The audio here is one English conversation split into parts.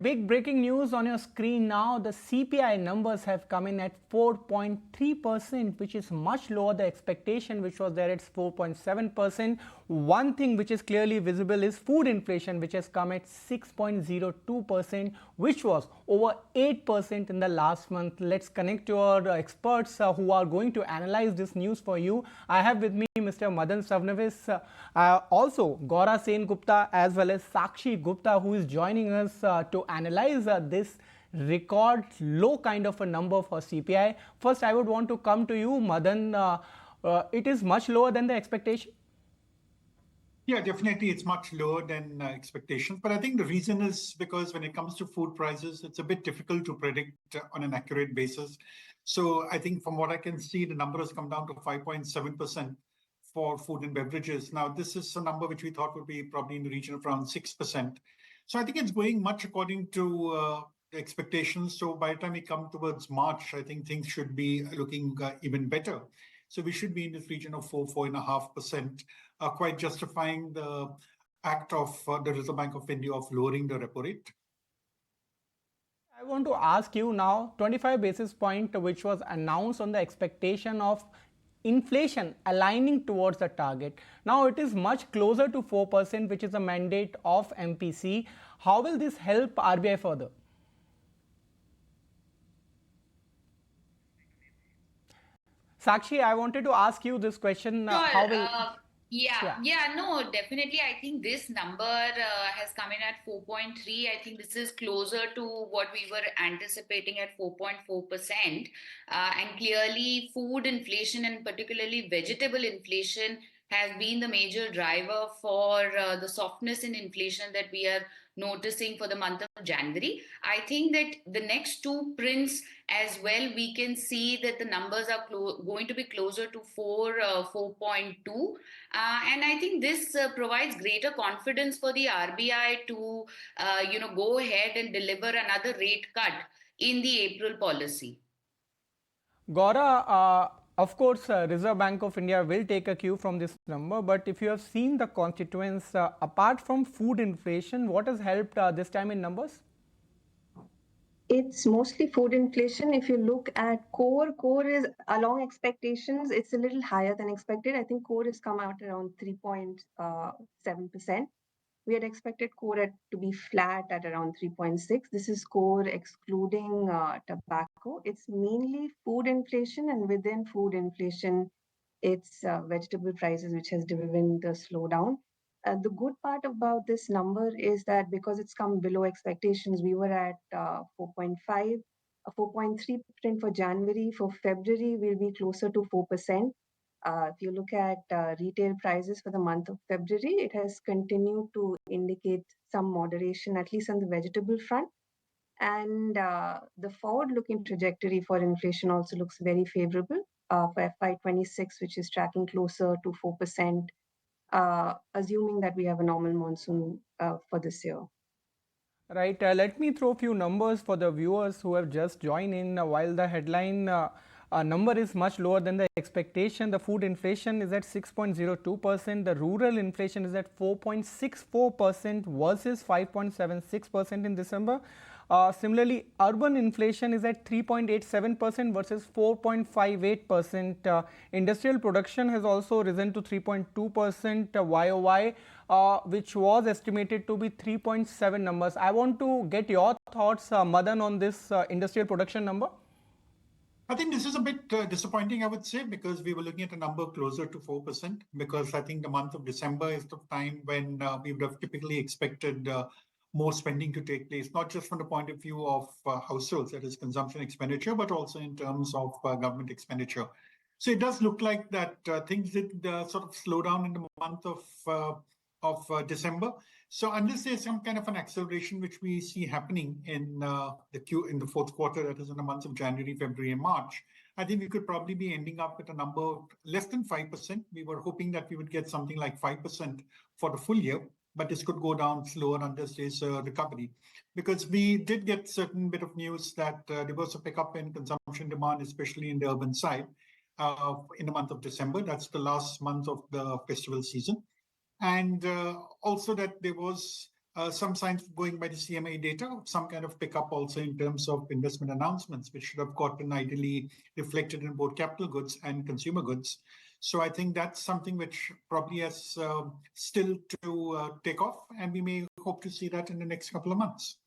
Big breaking news on your screen now. The CPI numbers have come in at 4.3%, which is much lower the expectation, which was there at 4.7%. One thing which is clearly visible is food inflation, which has come at 6.02%, which was over 8% in the last month. Let's connect to our experts who are going to analyze this news for you. I have with me Mr. Madan Savnavis, also Gaura Sen Gupta, as well as Sakshi Gupta, who is joining us to analyze this record low kind of a number for CPI. First, I would want to come to you, Madan. It is much lower than the expectation. Yeah, definitely it's much lower than expectations. But I think the reason is because when it comes to food prices, it's a bit difficult to predict on an accurate basis. So I think from what I can see, the number has come down to 5.7% for food and beverages. Now, this is a number which we thought would be probably in the region of around 6%. So I think it's going much according to the expectations. So by the time we come towards March, I think things should be looking even better. So we should be in this region of 4.5%, quite justifying the act of the Reserve Bank of India of lowering the repo rate. I want to ask you now, 25 basis point, which was announced on the expectation of inflation aligning towards the target. Now it is much closer to 4%, which is a mandate of MPC. How will this help RBI further? Sakshi, I wanted to ask you this question. Sure. How will... No, definitely. I think this number has come in at 4.3. I think this is closer to what we were anticipating at 4.4%. And clearly, food inflation and particularly vegetable inflation has been the major driver for the softness in inflation that we are noticing for the month of January. I think that the next two prints as well, we can see that the numbers are going to be closer to 4.2. And I think this provides greater confidence for the RBI to, go ahead and deliver another rate cut in the April policy. Gaura, of course, Reserve Bank of India will take a cue from this number, but if you have seen the constituents, apart from food inflation, what has helped this time in numbers? It's mostly food inflation. If you look at core is along expectations, it's a little higher than expected. I think core has come out around 3.7%. We had expected core to be flat at around 3.6. This is core excluding tobacco. It's mainly food inflation, and within food inflation, it's vegetable prices, which has driven the slowdown. The good part about this number is that because it's come below expectations, we were at 4.5, 4.3% for January. For February, we'll be closer to 4%. If you look at retail prices for the month of February, it has continued to indicate some moderation, at least on the vegetable front. And the forward-looking trajectory for inflation also looks very favorable for FY26, which is tracking closer to 4%, assuming that we have a normal monsoon for this year. Right. Let me throw a few numbers for the viewers who have just joined in. While the headline number is much lower than the expectation, the food inflation is at 6.02%. The rural inflation is at 4.64% versus 5.76% in December. Similarly, urban inflation is at 3.87% versus 4.58%. Industrial production has also risen to 3.2% YOY, which was estimated to be 3.7 numbers. I want to get your thoughts, Madan, on this industrial production number. I think this is a bit disappointing, I would say, because we were looking at a number closer to 4%, because I think the month of December is the time when we would have typically expected more spending to take place, not just from the point of view of households, that is consumption expenditure, but also in terms of government expenditure. So it does look like that things did sort of slow down in the month of December. So unless there's some kind of an acceleration which we see happening in the fourth quarter, that is in the months of January, February, and March, I think we could probably be ending up with a number less than 5%. We were hoping that we would get something like 5% for the full year, but this could go down slower unless there's a recovery. Because we did get certain bit of news that there was a pickup in consumption demand, especially in the urban side, in the month of December. That's the last month of the festival season. And also that there was some signs going by the CMA data, some kind of pickup also in terms of investment announcements, which should have gotten ideally reflected in both capital goods and consumer goods. So I think that's something which probably has still to take off, and we may hope to see that in the next couple of months.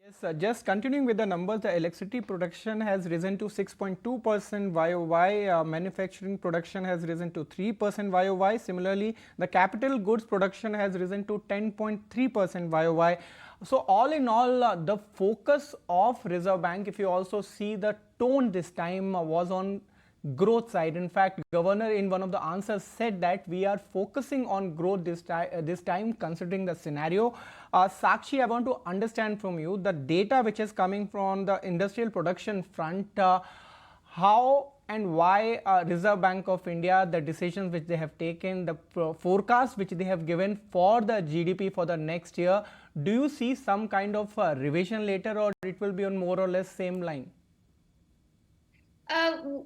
Yes, just continuing with the numbers, the electricity production has risen to 6.2% YOY, manufacturing production has risen to 3% YOY. Similarly, the capital goods production has risen to 10.3% YOY. So all in all, the focus of Reserve Bank, if you also see the tone this time was on growth side. In fact, governor in one of the answers said that we are focusing on growth this time considering the scenario. Sakshi, I want to understand from you the data which is coming from the industrial production front, how and why Reserve Bank of India, the decisions which they have taken, the forecast which they have given for the GDP for the next year. Do you see some kind of revision later, or it will be on more or less same line?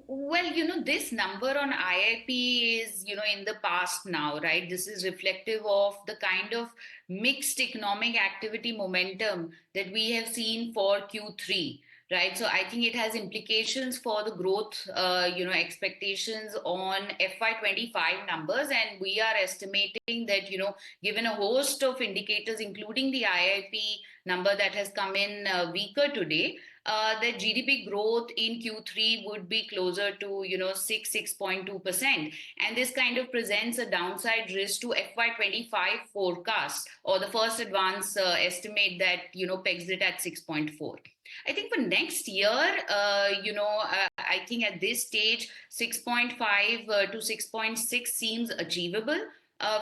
Well, this number on IIP is, in the past now, right? This is reflective of the kind of mixed economic activity momentum that we have seen for Q3, right? So I think it has implications for the growth, expectations on FY25 numbers. And we are estimating that, given a host of indicators, including the IIP number that has come in weaker today, that GDP growth in Q3 would be closer to 6.2%, and this kind of presents a downside risk to FY25 forecast, or the first advance estimate that pegs it at 6.4. I think for next year, I think at this stage, 6.5 to 6.6 seems achievable.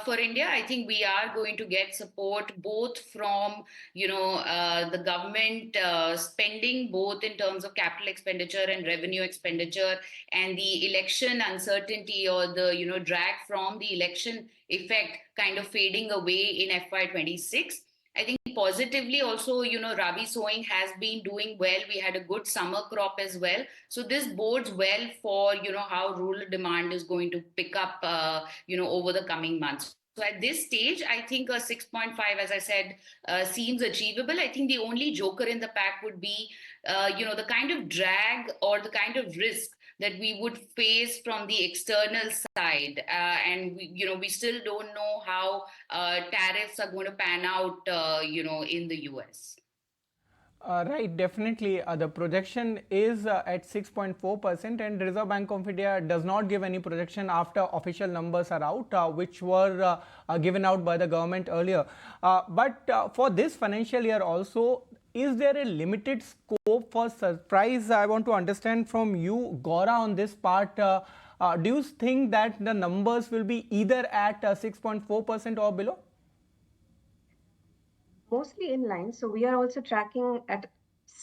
For India, I think we are going to get support both from, the government spending, both in terms of capital expenditure and revenue expenditure, and the election uncertainty or the, drag from the election effect kind of fading away in FY26. I think positively also, Rabi sowing has been doing well. We had a good summer crop as well. So this bodes well for, how rural demand is going to pick up, over the coming months. So at this stage, I think a 6.5, as I said, seems achievable. I think the only joker in the pack would be, the kind of drag or the kind of risk that we would face from the external side. And we still don't know how tariffs are going to pan out, in the US. Right, definitely. The projection is at 6.4%, and Reserve Bank of India does not give any projection after official numbers are out, which were given out by the government earlier. But for this financial year also, is there a limited scope for surprise? I want to understand from you, Gaura, on this part. Do you think that the numbers will be either at 6.4% or below? Mostly in line. So we are also tracking at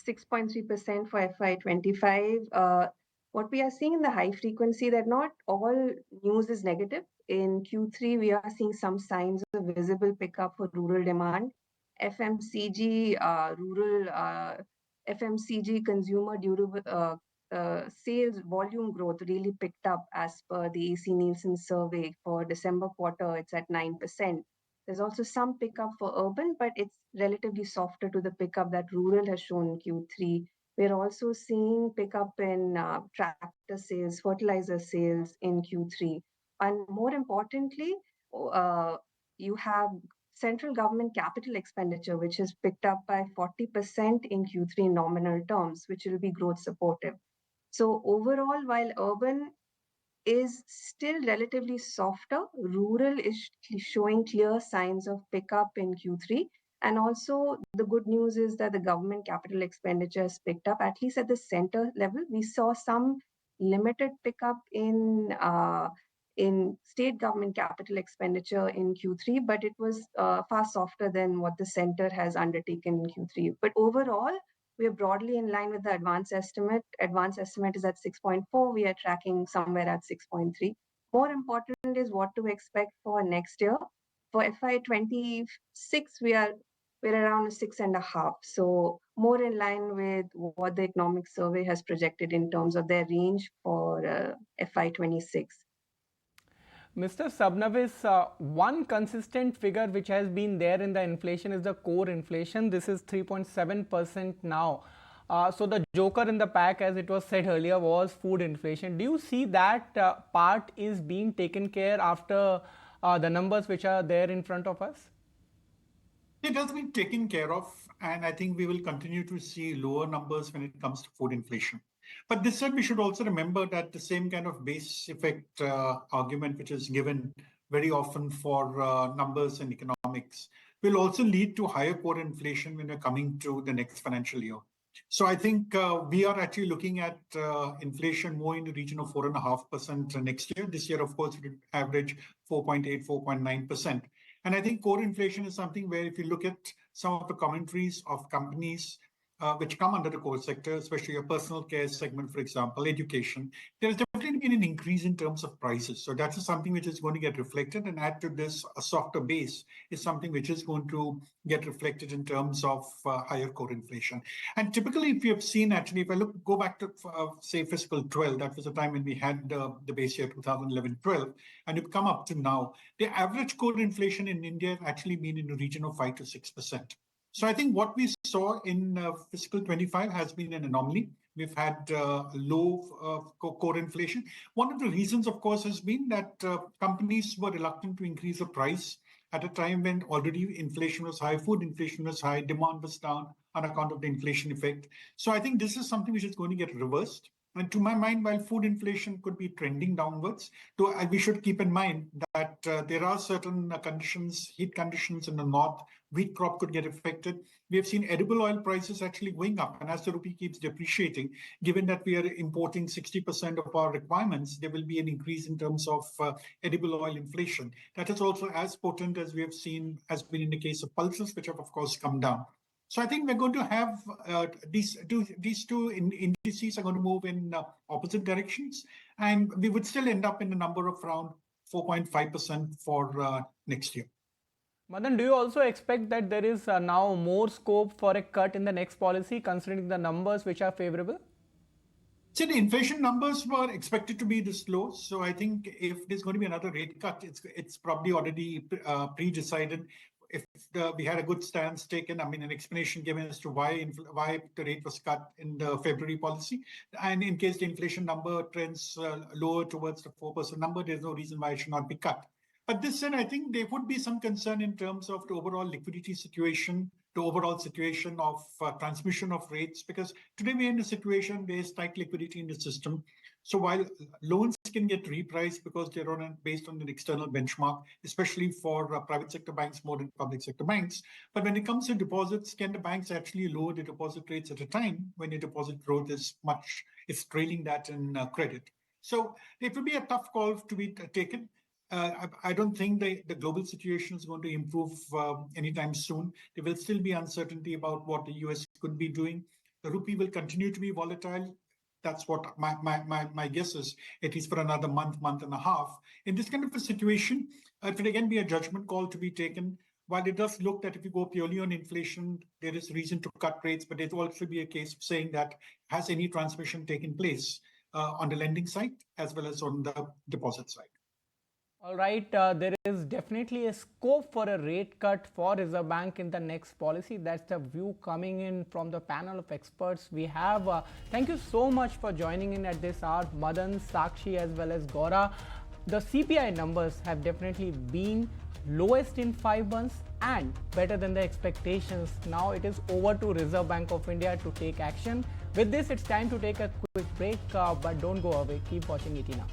6.3% for FY25. What we are seeing in the high frequency, that not all news is negative. In Q3, we are seeing some signs of visible pickup for rural demand. FMCG, FMCG consumer durable sales volume growth really picked up as per the AC Nielsen survey for December quarter. It's at 9%. There's also some pickup for urban, but it's relatively softer to the pickup that rural has shown in Q3. We're also seeing pickup in tractor sales, fertilizer sales in Q3. And more importantly, you have central government capital expenditure, which has picked up by 40% in Q3 nominal terms, which will be growth supportive. So overall, while urban is still relatively softer, rural is showing clear signs of pickup in Q3. And also the good news is that the government capital expenditure has picked up, at least at the center level. We saw some limited pickup in state government capital expenditure in Q3, but it was far softer than what the center has undertaken in Q3. But overall, we are broadly in line with the advance estimate. Advance estimate is at 6.4. We are tracking somewhere at 6.3. More important is what to expect for next year. For FY26, we're around 6.5. So more in line with what the economic survey has projected in terms of their range for FY26. Mr. Sabnavis, one consistent figure which has been there in the inflation is the core inflation. This is 3.7% now. So the joker in the pack, as it was said earlier, was food inflation. Do you see that part is being taken care after the numbers which are there in front of us? It has been taken care of, and I think we will continue to see lower numbers when it comes to food inflation. But this said, we should also remember that the same kind of base effect argument, which is given very often for numbers and economics, will also lead to higher core inflation when we're coming to the next financial year. So I think we are actually looking at inflation more in the region of 4.5% next year. This year, of course, it will average 4.8, 4.9%. And I think core inflation is something where if you look at some of the commentaries of companies which come under the core sector, especially your personal care segment, for example, education, there has definitely been an increase in terms of prices. So that's something which is going to get reflected, and add to this a softer base is something which is going to get reflected in terms of higher core inflation. And typically, if you have seen, actually, if I go back to, say, fiscal 12, that was the time when we had the base year 2011-12, and you've come up to now, the average core inflation in India has actually been in the region of 5 to 6%. So I think what we saw in fiscal 25 has been an anomaly. We've had low core inflation. One of the reasons, of course, has been that companies were reluctant to increase the price at a time when already inflation was high, food inflation was high, demand was down on account of the inflation effect. So I think this is something which is going to get reversed. And to my mind, while food inflation could be trending downwards, we should keep in mind that there are certain conditions, heat conditions in the north, wheat crop could get affected. We have seen edible oil prices actually going up. And as the rupee keeps depreciating, given that we are importing 60% of our requirements, there will be an increase in terms of edible oil inflation. That is also as potent as we have seen has been in the case of pulses, which have, of course, come down. So I think we're going to have these two indices are going to move in opposite directions, and we would still end up in a number of around 4.5% for next year. Madan, do you also expect that there is now more scope for a cut in the next policy, considering the numbers which are favorable? See, the inflation numbers were expected to be this low. So I think if there's going to be another rate cut, it's probably already pre-decided. If we had a good stance taken, I mean, an explanation given as to why the rate was cut in the February policy. And in case the inflation number trends lower towards the 4% number, there's no reason why it should not be cut. But this said, I think there would be some concern in terms of the overall liquidity situation, the overall situation of transmission of rates, because today we're in a situation where there's tight liquidity in the system. So while loans can get repriced because they're based on an external benchmark, especially for private sector banks more than public sector banks. But when it comes to deposits, can the banks actually lower the deposit rates at a time when your deposit growth is trailing that in credit? So it will be a tough call to be taken. I don't think the global situation is going to improve anytime soon. There will still be uncertainty about what the US could be doing. The rupee will continue to be volatile. That's what my guess is, at least for another month and a half. In this kind of a situation, it will again be a judgment call to be taken. While it does look that if you go purely on inflation, there is reason to cut rates, but it will also be a case of saying that has any transmission taken place on the lending side as well as on the deposit side. All right, there is definitely a scope for a rate cut for Reserve Bank in the next policy. That's the view coming in from the panel of experts we have. Thank you so much for joining in at this hour, Madan, Sakshi, as well as Gaura. The CPI numbers have definitely been lowest in 5 months and better than the expectations. Now it is over to Reserve Bank of India to take action. With this, it's time to take a quick break, but don't go away. Keep watching ET Now.